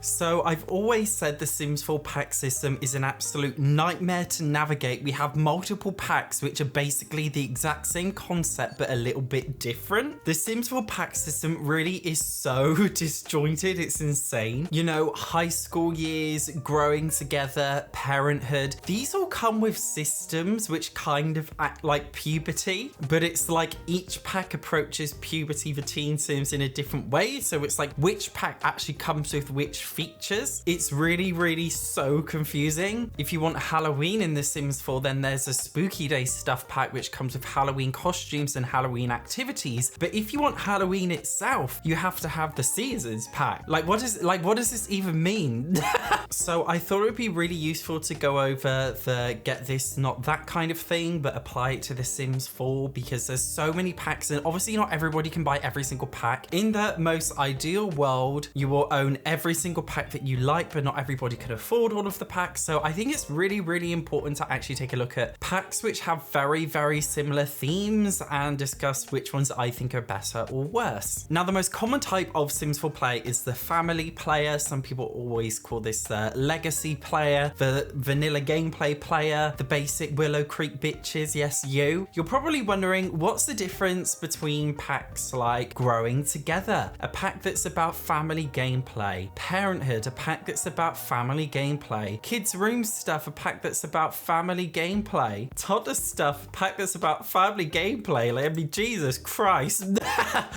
So I've always said the Sims 4 pack system is an absolute nightmare to navigate. We have multiple packs which are basically the exact same concept but a little bit different. The Sims 4 pack system really is so disjointed, it's insane. You know, high school years, growing together, parenthood, these all come with systems which kind of act like puberty, but it's like each pack approaches puberty for teen Sims in a different way. So it's like which pack actually comes with which features. It's really so confusing. If you want Halloween in The Sims 4, then there's a Spooky Day stuff pack which comes with Halloween costumes and Halloween activities. But if you want Halloween itself, you have to have the Seasons pack. Like what does this even mean? So I thought it would be really useful to go over the get this not that kind of thing, but apply it to The Sims 4 because there's so many packs and obviously not everybody can buy every single pack. In the most ideal world, you will own every single pack that you like, but not everybody can afford all of the packs. So I think it's really important to actually take a look at packs which have very similar themes and discuss which ones I think are better or worse. Now, the most common type of Sims 4 play is the family player. Some people always call this the legacy player, the vanilla gameplay player, the basic Willow Creek bitches. Yes, you. You're probably wondering, what's the difference between packs like Growing Together, a pack that's about family gameplay, Parenthood, a pack that's about family gameplay, Kids Room Stuff, a pack that's about family gameplay, Toddler Stuff, a pack that's about family gameplay. Like, I mean, Jesus Christ.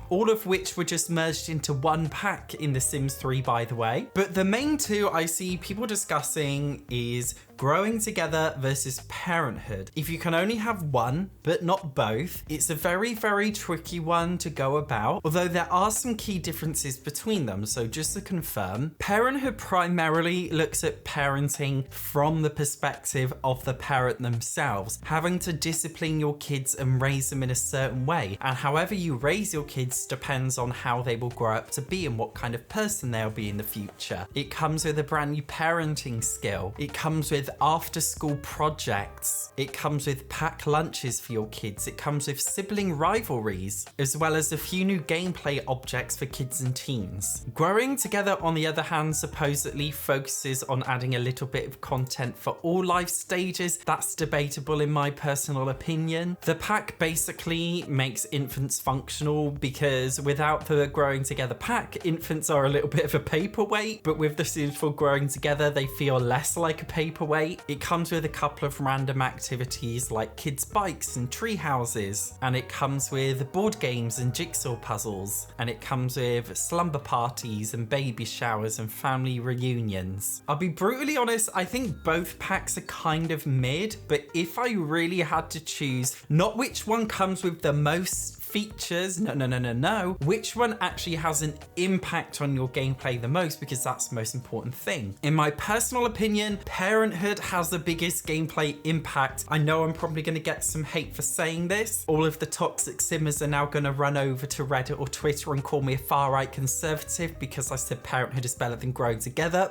All of which were just merged into one pack in The Sims 3, by the way. But the main two I see people discussing is Growing Together versus Parenthood. If you can only have one, but not both, it's a very tricky one to go about, although there are some key differences between them. So just to confirm, Parenthood primarily looks at parenting from the perspective of the parent themselves, having to discipline your kids and raise them in a certain way. And however you raise your kids depends on how they will grow up to be and what kind of person they'll be in the future. It comes with a brand new parenting skill. It comes with after school projects. It comes with pack lunches for your kids. It comes with sibling rivalries, as well as a few new gameplay objects for kids and teens. Growing Together, on the other hand, supposedly focuses on adding a little bit of content for all life stages. That's debatable in my personal opinion. The pack basically makes infants functional because without the Growing Together pack, infants are a little bit of a paperweight, but with the Sims 4 Growing Together, they feel less like a paperweight. It comes with a couple of random activities like kids' bikes and tree houses, and it comes with board games and jigsaw puzzles, and it comes with slumber parties and baby showers and family reunions. I'll be brutally honest, I think both packs are kind of mid, but if I really had to choose, not which one comes with the most features, no, which one actually has an impact on your gameplay the most, because that's the most important thing. In my personal opinion, Parenthood has the biggest gameplay impact. I know I'm probably going to get some hate for saying this. All of the toxic simmers are now going to run over to Reddit or Twitter and call me a far-right conservative because I said Parenthood is better than Growing Together.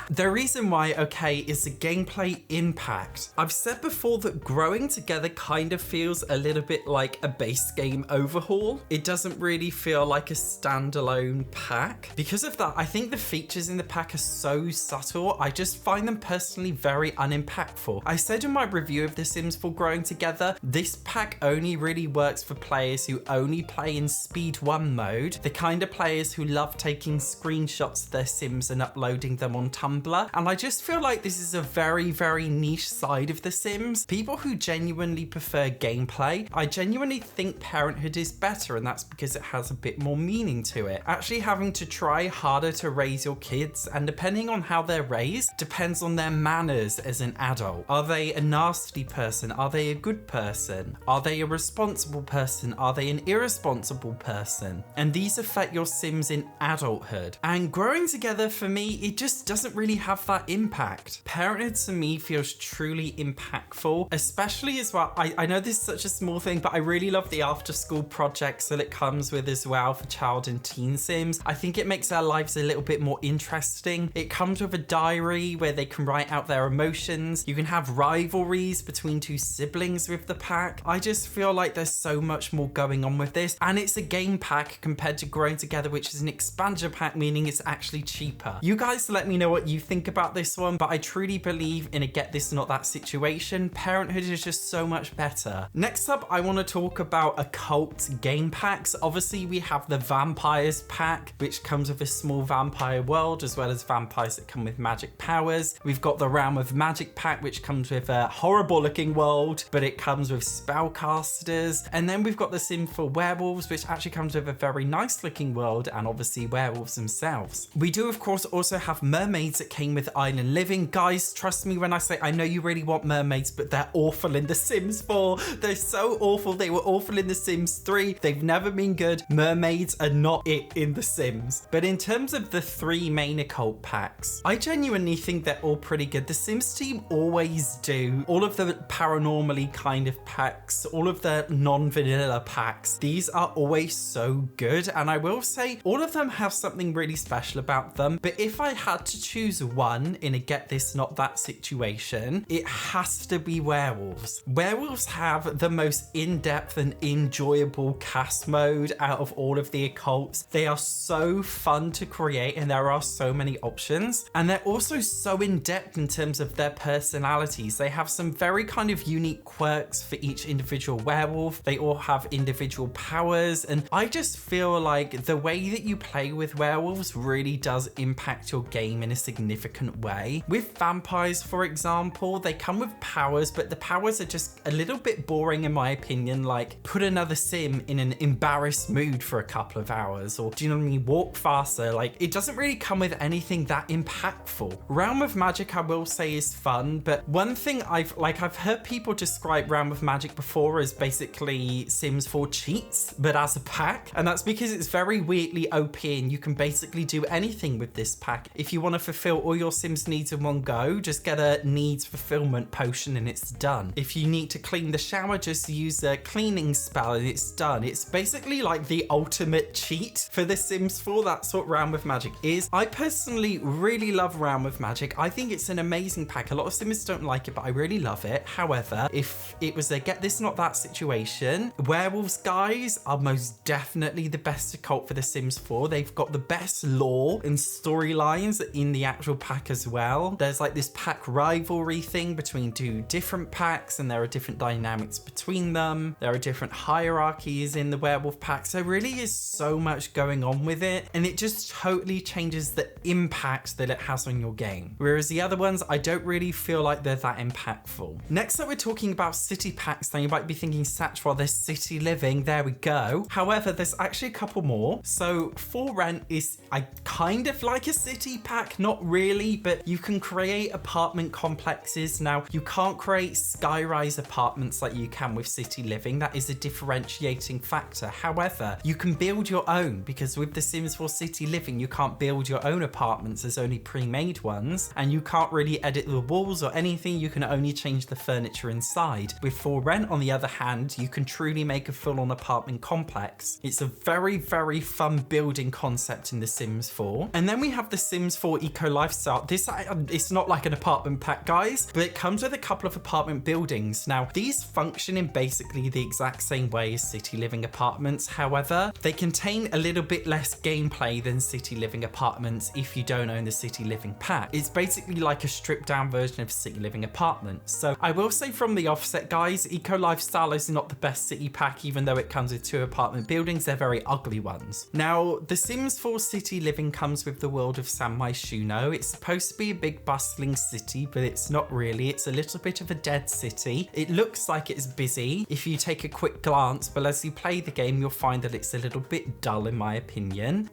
The reason why, okay, is the gameplay impact. I've said before that Growing Together kind of feels a little bit like a base game overhaul. It doesn't really feel like a standalone pack. Because of that, I think the features in the pack are so subtle, I just find them personally very unimpactful. I said in my review of The Sims 4 Growing Together, this pack only really works for players who only play in Speed 1 mode, the kind of players who love taking screenshots of their Sims and uploading them on Tumblr. And I just feel like this is a very niche side of The Sims. People who genuinely prefer gameplay, I genuinely think Parenthood is better, and that's because it has a bit more meaning to it. Actually having to try harder to raise your kids, and depending on how they're raised, depends on their manners as an adult. Are they a nasty person? Are they a good person? Are they a responsible person? Are they an irresponsible person? And these affect your Sims in adulthood. And Growing Together, for me, it just doesn't really have that impact. Parenthood to me feels truly impactful, especially as well. I know this is such a small thing, but I really love the after school individual projects that it comes with as well for child and teen sims. I think it makes their lives a little bit more interesting. It comes with a diary where they can write out their emotions. You can have rivalries between two siblings with the pack. I just feel like there's so much more going on with this, and it's a game pack compared to Growing Together, which is an expansion pack, meaning it's actually cheaper. You guys let me know what you think about this one, but I truly believe in a get this not that situation. Parenthood is just so much better. Next up, I want to talk about occult game packs. Obviously, we have the vampires pack, which comes with a small vampire world, as well as vampires that come with magic powers. We've got the Realm of Magic pack, which comes with a horrible looking world, but it comes with spellcasters. And then we've got the Sims for werewolves, which actually comes with a very nice looking world, and obviously werewolves themselves. We do, of course, also have mermaids that came with Island Living. Guys, trust me when I say I know you really want mermaids, but they're awful in The Sims 4. They're so awful. They were awful in The Sims 3. They've never been good. Mermaids are not it in The Sims. But in terms of the 3 main occult packs, I genuinely think they're all pretty good. The Sims team always do. All of the paranormally kind of packs, all of the non-vanilla packs, these are always so good. And I will say all of them have something really special about them. But if I had to choose one in a get this not that situation, it has to be werewolves. Werewolves have the most in-depth and enjoyable cast mode out of all of the occults. They are so fun to create, and there are so many options. And they're also so in-depth in terms of their personalities. They have some very kind of unique quirks for each individual werewolf. They all have individual powers, and I just feel like the way that you play with werewolves really does impact your game in a significant way. With vampires, for example, they come with powers, but the powers are just a little bit boring in my opinion. Like, put another sim in an embarrassed mood for a couple of hours, or do you know what I mean, walk faster. Like, it doesn't really come with anything that impactful. Realm of Magic, I will say, is fun, but one thing I've heard people describe Realm of Magic before as basically Sims 4 cheats, but as a pack, and that's because it's very weirdly OP, and you can basically do anything with this pack. If you want to fulfill all your Sims needs in one go, just get a needs fulfillment potion and it's done. If you need to clean the shower, just use a cleaning spell and it's done. It's basically like the ultimate cheat for The Sims 4. That's what Realm of Magic is. I personally really love Realm of Magic. I think it's an amazing pack. A lot of Sims don't like it, but I really love it. However, if it was a get this not that situation, werewolves, guys, are most definitely the best occult for The Sims 4. They've got the best lore and storylines in the actual pack as well. There's like this pack rivalry thing between 2 different packs, and there are different dynamics between them. There are different hierarchies in the werewolf pack. So really is so much going on with it, and it just totally changes the impact that it has on your game. Whereas the other ones, I don't really feel like they're that impactful. Next up, we're talking about city packs. Now you might be thinking, Satch, well, there's city living, there we go. However, there's actually a couple more. So For Rent is, I kind of like a city pack, not really, but you can create apartment complexes. Now you can't create skyrise apartments like you can with city living. That is a differentiating factor. However, you can build your own, because with The Sims 4 City Living, you can't build your own apartments. There's only pre-made ones, and you can't really edit the walls or anything. You can only change the furniture inside. With For Rent, on the other hand, you can truly make a full-on apartment complex. It's a very, very fun building concept in The Sims 4. And then we have The Sims 4 Eco Lifestyle. This, it's not like an apartment pack, guys, but it comes with a couple of apartment buildings. Now, these function in basically the exact same way as city living apartments. However, they contain a little bit less gameplay than city living apartments if you don't own the city living pack. It's basically like a stripped down version of city living apartments. So I will say from the offset, guys, Eco Lifestyle is not the best city pack, even though it comes with 2 apartment buildings. They're very ugly ones. Now, The Sims 4 City Living comes with the world of San Myshuno. It's supposed to be a big bustling city, but it's not really. It's a little bit of a dead city. It looks like it's busy if you take a quick glance, but as you play the game, you'll find that it's a little bit dull in my opinion.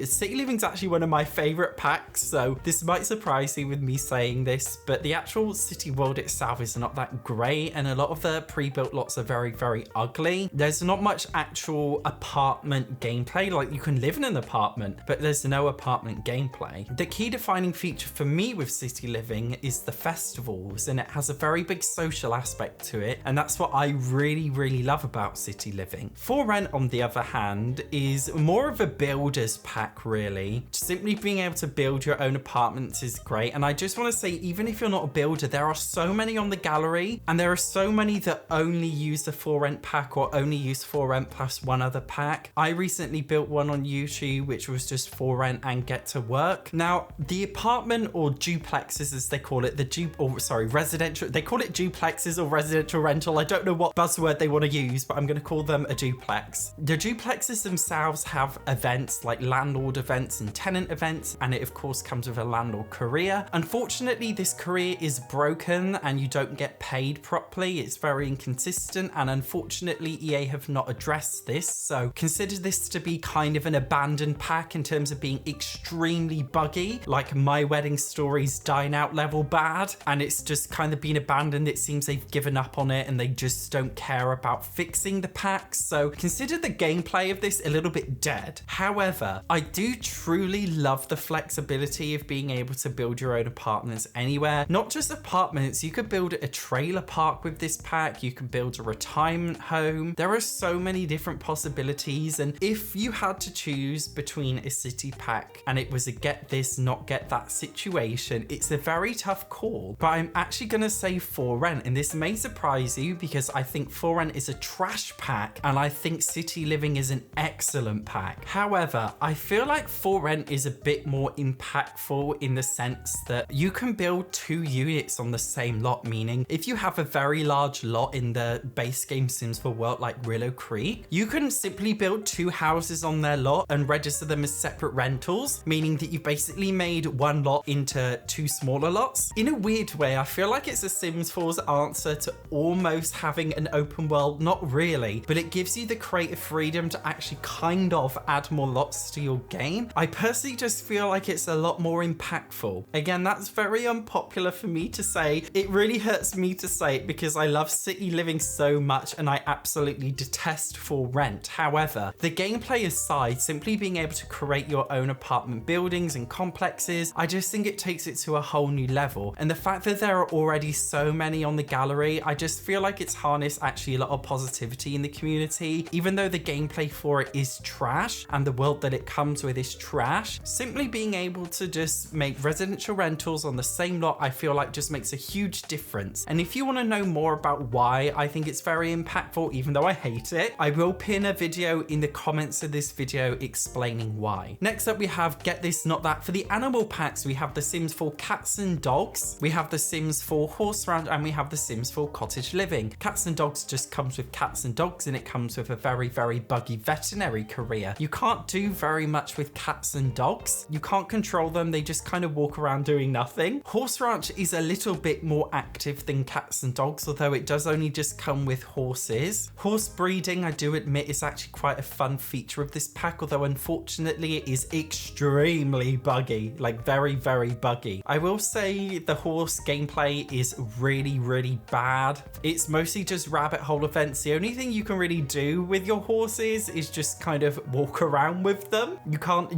City Living's actually one of my favorite packs, so this might surprise you with me saying this, but the actual city world itself is not that great, and a lot of the pre-built lots are very, very ugly. There's not much actual apartment gameplay. Like, you can live in an apartment, but there's no apartment gameplay. The key defining feature for me with City Living is the festivals, and it has a very big social aspect to it, and that's what I really, really love about City City Living. For Rent, on the other hand, is more of a builder's pack, really. Simply being able to build your own apartments is great. And I just want to say, even if you're not a builder, there are so many on the gallery, and there are so many that only use the For Rent pack or only use For Rent plus one other pack. I recently built one on YouTube, which was just For Rent and Get to Work. Now, the apartment or duplexes, as they call it, residential, they call it duplexes or residential rental. I don't know what buzzword they want to use, but I'm going to call them a duplex. The duplexes themselves have events like landlord events and tenant events, and it of course comes with a landlord career. Unfortunately, this career is broken and you don't get paid properly. It's very inconsistent, and unfortunately EA have not addressed this, so consider this to be kind of an abandoned pack in terms of being extremely buggy, like My Wedding Story's Dine Out level bad, and it's just kind of been abandoned. It seems they've given up on it and they just don't care about fixing the packs, so consider the gameplay of this a little bit dead. However, I do truly love the flexibility of being able to build your own apartments anywhere. Not just apartments, you could build a trailer park with this pack, you can build a retirement home. There are so many different possibilities, and if you had to choose between a city pack and it was a get this, not get that situation, it's a very tough call. But I'm actually going to say For Rent, and this may surprise you because I think For Rent is a trash pack and I think City Living is an excellent pack. However, I feel like For Rent is a bit more impactful in the sense that you can build 2 units on the same lot, meaning if you have a very large lot in the base game Sims 4 world like Willow Creek, you can simply build 2 houses on their lot and register them as separate rentals, meaning that you basically made one lot into 2 smaller lots. In a weird way, I feel like it's a Sims 4's answer to almost having an open world. Not really, but it gives you the creative freedom to actually kind of add more lots to your game. I personally just feel like it's a lot more impactful. Again, that's very unpopular for me to say. It really hurts me to say it because I love City Living so much and I absolutely detest For Rent. However, the gameplay aside, simply being able to create your own apartment buildings and complexes, I just think it takes it to a whole new level. And the fact that there are already so many on the gallery, I just feel like it's harnessed actually a lot of positivity in the community. Even though the gameplay for it is trash and the world that it comes with is trash, simply being able to just make residential rentals on the same lot, I feel like just makes a huge difference. And if you want to know more about why I think it's very impactful, even though I hate it, I will pin a video in the comments of this video explaining why. Next up, we have Get This, Not That. For the animal packs, we have the Sims 4 Cats and Dogs, we have the Sims 4 Horse Ranch, and we have the Sims 4 Cottage Living. Cats and Dogs just comes with cats and dogs, and it comes with a very, very buggy veterinary career. You can't do very much with cats and dogs. You can't control them. They just kind of walk around doing nothing. Horse Ranch is a little bit more active than cats and dogs, although it does only just come with horses. Horse breeding, I do admit, is actually quite a fun feature of this pack, although unfortunately it is extremely buggy, like very, very buggy. I will say the horse gameplay is really, really bad. It's mostly just rabbit hole events. The only thing you can really do with your horses is just kind of walk around with them. You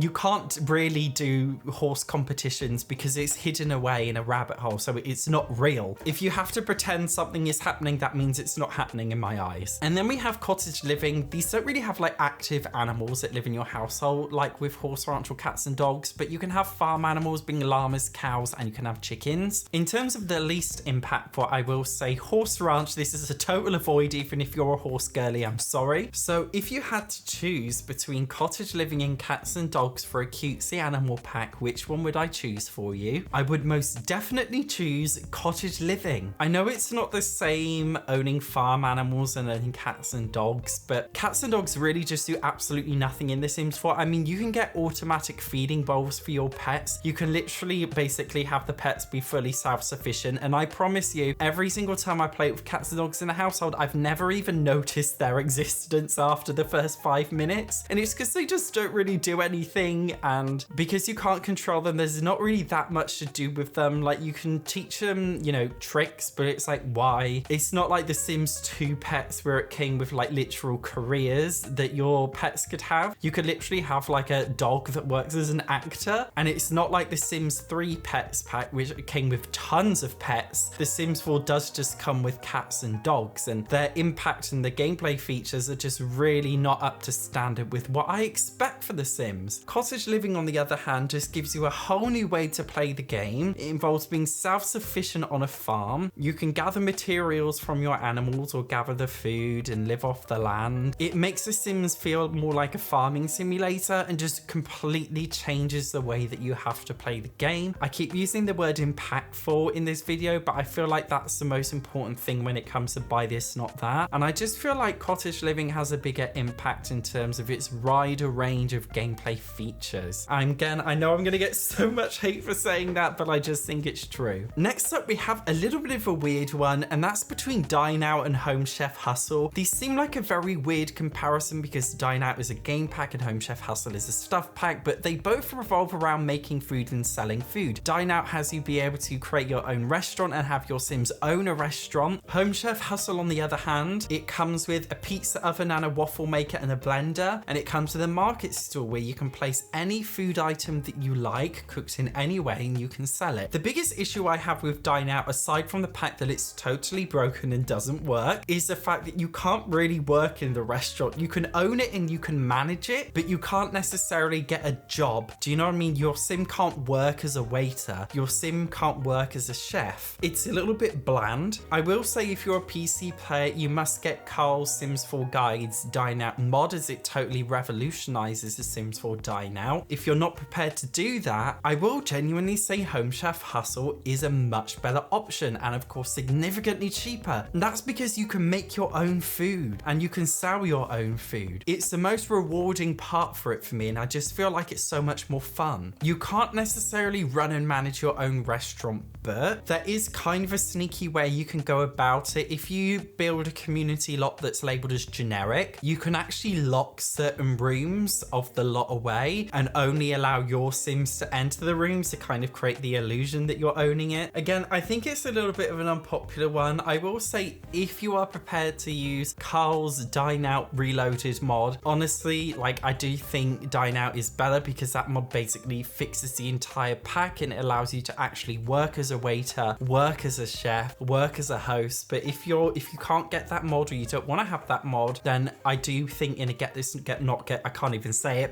can't really do horse competitions because it's hidden away in a rabbit hole, so it's not real. If you have to pretend something is happening, that means it's not happening in my eyes. And then we have Cottage Living. These don't really have like active animals that live in your household like with Horse Ranch or cats and dogs, but you can have farm animals being llamas, cows, and you can have chickens. In terms of the least impactful, I will say Horse Ranch. This is a total avoid, even if you're a horse girly, I'm sorry. So if you had to choose between Cottage Living and Cats and Dogs for a cutesy animal pack, which one would I choose for you? I would most definitely choose Cottage Living. I know it's not the same owning farm animals and owning cats and dogs, but cats and dogs really just do absolutely nothing in The Sims 4. I mean, you can get automatic feeding bowls for your pets. You can literally basically have the pets be fully self-sufficient, and I promise you, every single time I play with cats and dogs in a household, I've never even noticed their existence after the first 5 minutes. And it's because they just don't really do anything, and because you can't control them, there's not really that much to do with them. Like, you can teach them, you know, tricks, but it's like, why? It's not like The Sims 2 pets where it came with like literal careers that your pets could have. You could literally have like a dog that works as an actor, and it's not like The Sims 3 pets pack, which came with tons of pets. The Sims 4 does just come with cats and dogs, and their impact in the game gameplay features are just really not up to standard with what I expect for The Sims. Cottage living, on the other hand, just gives you a whole new way to play the game. It involves being self-sufficient on a farm. You can gather materials from your animals or gather the food and live off the land. It makes The Sims feel more like a farming simulator and just completely changes the way that you have to play the game. I keep using the word impactful in this video, but I feel like that's the most important thing when it comes to buy this, not that. And I just feel like Cottage Living has a bigger impact in terms of its wider range of gameplay features. Again, I know I'm going to get so much hate for saying that, but I just think it's true. Next up, we have a little bit of a weird one, and that's between Dine Out and Home Chef Hustle. These seem like a very weird comparison because Dine Out is a game pack and Home Chef Hustle is a stuff pack, but they both revolve around making food and selling food. Dine Out has you be able to create your own restaurant and have your Sims own a restaurant. Home Chef Hustle, on the other hand, it comes with a pizza oven and a waffle maker and a blender, and it comes with a market stall where you can place any food item that you like, cooked in any way, and you can sell it. The biggest issue I have with Dine Out, aside from the fact that it's totally broken and doesn't work, is the fact that you can't really work in the restaurant. You can own it and you can manage it, but you can't necessarily get a job. Do you know what I mean? Your Sim can't work as a waiter. Your Sim can't work as a chef. It's a little bit bland. I will say, if you're a PC player, you must get Carl's Sims 4 Guide's Dine Out mod, as it totally revolutionizes the Sims 4 Dine Out. If you're not prepared to do that, I will genuinely say Home Chef Hustle is a much better option, and of course significantly cheaper. And that's because you can make your own food and you can sell your own food. It's the most rewarding part for it for me, and I just feel like it's so much more fun. You can't necessarily run and manage your own restaurant, but there is kind of a sneaky way you can go about it. If you build a community lot that's labeled as generic, you can actually lock certain rooms of the lot away and only allow your Sims to enter the rooms to kind of create the illusion that you're owning it. Again, I think it's a little bit of an unpopular one. I will say, if you are prepared to use Carl's Dine Out Reloaded mod, honestly, like, I do think Dine Out is better because that mod basically fixes the entire pack and it allows you to actually work as a waiter, work as a chef, work as a host. But if you can't get that mod, or you don't want to have that mod, then I do think in a I can't even say it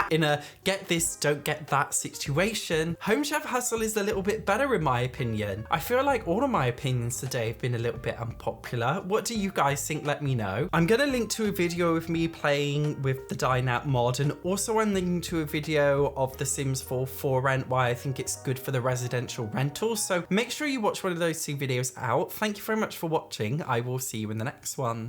in a get this don't get that situation, Home Chef Hustle is a little bit better in my opinion. I feel like all of my opinions today have been a little bit unpopular. What do you guys think? Let me know. I'm gonna link to a video of me playing with the Dine Out mod, and also I'm linking to a video of The Sims 4 for rent, why I think it's good for the residential rental. So make sure you watch one of those two videos out. Thank you very much for watching. I will see you in the next one.